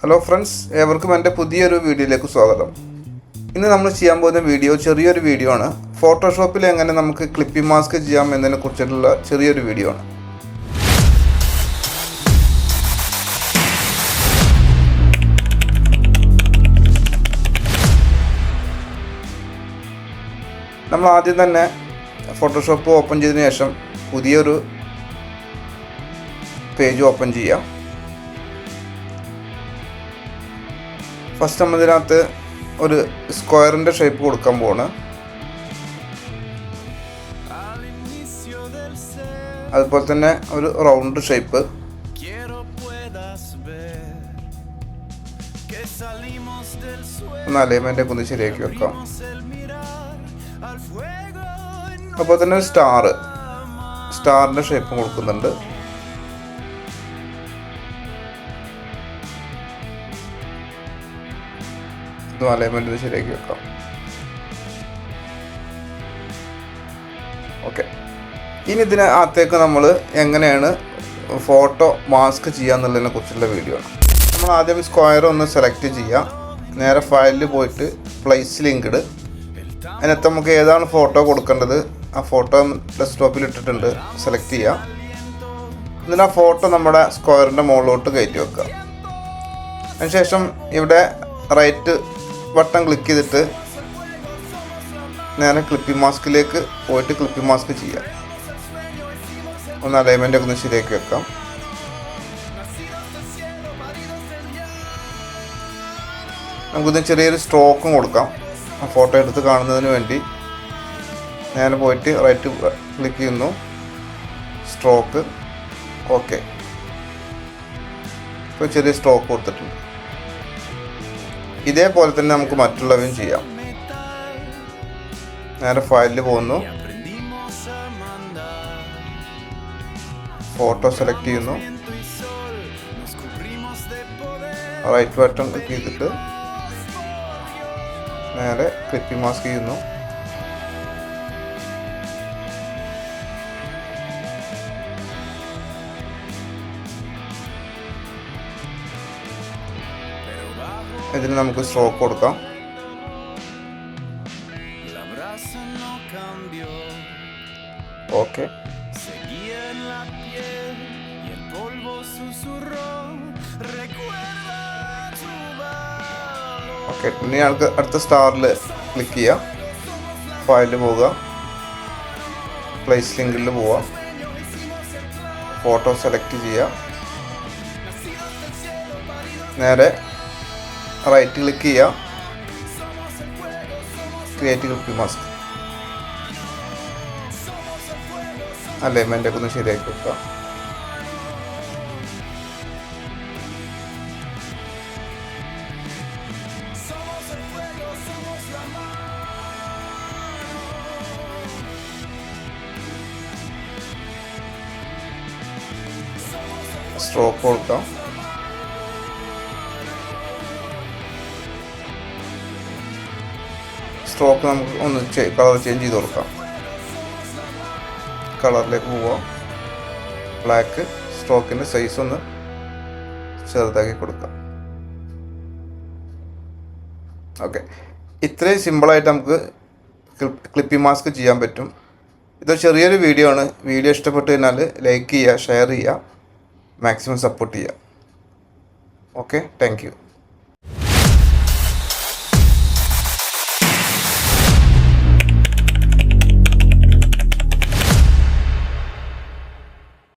Hello friends, ഏവർക്കും എൻ്റെ പുതിയൊരു വീഡിയോയിലേക്ക് സ്വാഗതം. ഇന്ന് നമ്മൾ ചെയ്യാൻ പോകുന്ന ചെറിയൊരു വീഡിയോ ആണ്. ഫോട്ടോഷോപ്പിൽ എങ്ങനെ നമുക്ക് ക്ലിപ്പിംഗ് മാസ്ക് ചെയ്യാം എന്നതിനെ കുറിച്ചിട്ടുള്ള ചെറിയൊരു വീഡിയോ ആണ്. നമ്മൾ ആദ്യം തന്നെ ഫോട്ടോഷോപ്പ് ഓപ്പൺ ചെയ്തതിന് ശേഷം പുതിയൊരു പേജ് ഓപ്പൺ ചെയ്യാം. ഫസ്റ്റ് നമ്മൾ ഇതിനകത്ത് ഒരു സ്ക്വയറിൻ്റെ ഷേപ്പ് കൊടുക്കാൻ പോവാണ്. അതുപോലെ തന്നെ ഒരു റൗണ്ട് ഷേപ്പ്. ഒന്ന് അലൈൻമെൻ്റ് ഒന്ന് ശരിയാക്കി വെക്കാം. അപ്പോൾ തന്നെ ഒരു സ്റ്റാറിൻ്റെ ഷേപ്പ് കൊടുക്കുന്നുണ്ട്. ഇതും അലൈൻമെൻറ്റ് ശരിയാക്കി വെക്കാം. ഓക്കെ, ഇനി ഇതിനകത്തേക്ക് നമ്മൾ എങ്ങനെയാണ് ഫോട്ടോ മാസ്ക് ചെയ്യാന്നുള്ളതിനെ കുറിച്ചുള്ള വീഡിയോ ആണ്. നമ്മൾ ആദ്യം സ്ക്വയർ ഒന്ന് സെലക്ട് ചെയ്യുക. നേരെ ഫയലിൽ പോയിട്ട് പ്ലേസ് ലിങ്ക്ഡ്. അതിനകത്ത് നമുക്ക് ഏതാണ് ഫോട്ടോ കൊടുക്കേണ്ടത് ആ ഫോട്ടോ ഡെസ്ക്ടോപ്പിൽ ഇട്ടിട്ടുണ്ട്, സെലക്ട് ചെയ്യുക. എന്നിട്ട് ആ ഫോട്ടോ നമ്മുടെ സ്ക്വയറിൻ്റെ മുകളിലോട്ട് കയറ്റി വെക്കുക. അതിനുശേഷം ഇവിടെ റൈറ്റ് ബട്ടൺ ക്ലിക്ക് ചെയ്തിട്ട് നേരെ ക്ലിപ്പിംഗ് മാസ്കിലേക്ക് പോയിട്ട് ക്ലിപ്പിംഗ് മാസ്ക് ചെയ്യാം. ഒന്ന് അലൈൻമെൻ്റ് ഒക്കെ ഒന്ന് ശരിയാക്കി വെക്കാം. നമുക്കിത് ചെറിയൊരു സ്ട്രോക്കും കൊടുക്കാം. ആ ഫോട്ടോ എടുത്ത് കാണുന്നതിന് വേണ്ടി നേരെ പോയിട്ട് റൈറ്റ് ക്ലിക്ക് ചെയ്യുന്നു, സ്ട്രോക്ക്. ഓക്കെ, ഇപ്പോൾ ചെറിയ സ്ട്രോക്ക് കൊടുത്തിട്ടുണ്ട്. ഇതേപോലെ തന്നെ നമുക്ക് മറ്റുള്ളവയും ചെയ്യാം. നേരെ ഫയലിൽ പോകുന്നു, ഫോട്ടോ സെലക്ട് ചെയ്യുന്നു, റൈറ്റ് ബട്ടൺ ക്ലിക്ക് ചെയ്തിട്ട് നേരെ ക്ലിപ്പിംഗ് മാസ്ക് ചെയ്യുന്നു. ഇതിന് നമുക്ക് സ്ട്രോക്ക് കൊടുക്കാം. Okay, okay. ഇനി ഞങ്ങൾക്ക് അടുത്ത സ്റ്റാറിൽ ക്ലിക്ക് ചെയ്യാം. ഫയലിൽ പോവുക, പ്ലേസ് ലിങ്കിൽ പോവുക, ഫോട്ടോ സെലക്ട് ചെയ്യുക. നേരെ റൈറ്റ് ക്ലിക്ക് ചെയ്യുക, ക്രിയേറ്റ് ക്ലിപ്പിംഗ് മാസ്ക്. അലൈൻമെൻ്റ് ഒക്കെ ഒന്ന് ശരിയാക്കി വെക്കുക. സ്ട്രോക്ക് കൊടുക്കാം. സ്ട്രോക്ക് നമുക്ക് ഒന്ന് കളർ ചേഞ്ച് ചെയ്ത് കൊടുക്കാം. കളറിലേക്ക് പോവാം, ബ്ലാക്ക്. സ്ട്രോക്കിൻ്റെ സൈസ് ഒന്ന് ചെറുതാക്കി കൊടുക്കാം. ഓക്കെ, ഇത്രയും സിമ്പിളായിട്ട് നമുക്ക് ക്ലിപ്പിംഗ് മാസ്ക് ചെയ്യാൻ പറ്റും. ഇതൊരു ചെറിയൊരു വീഡിയോ ആണ്. വീഡിയോ ഇഷ്ടപ്പെട്ട് കഴിഞ്ഞാൽ ലൈക്ക് ചെയ്യുക, ഷെയർ ചെയ്യുക, മാക്സിമം സപ്പോർട്ട് ചെയ്യുക. Okay, thank you.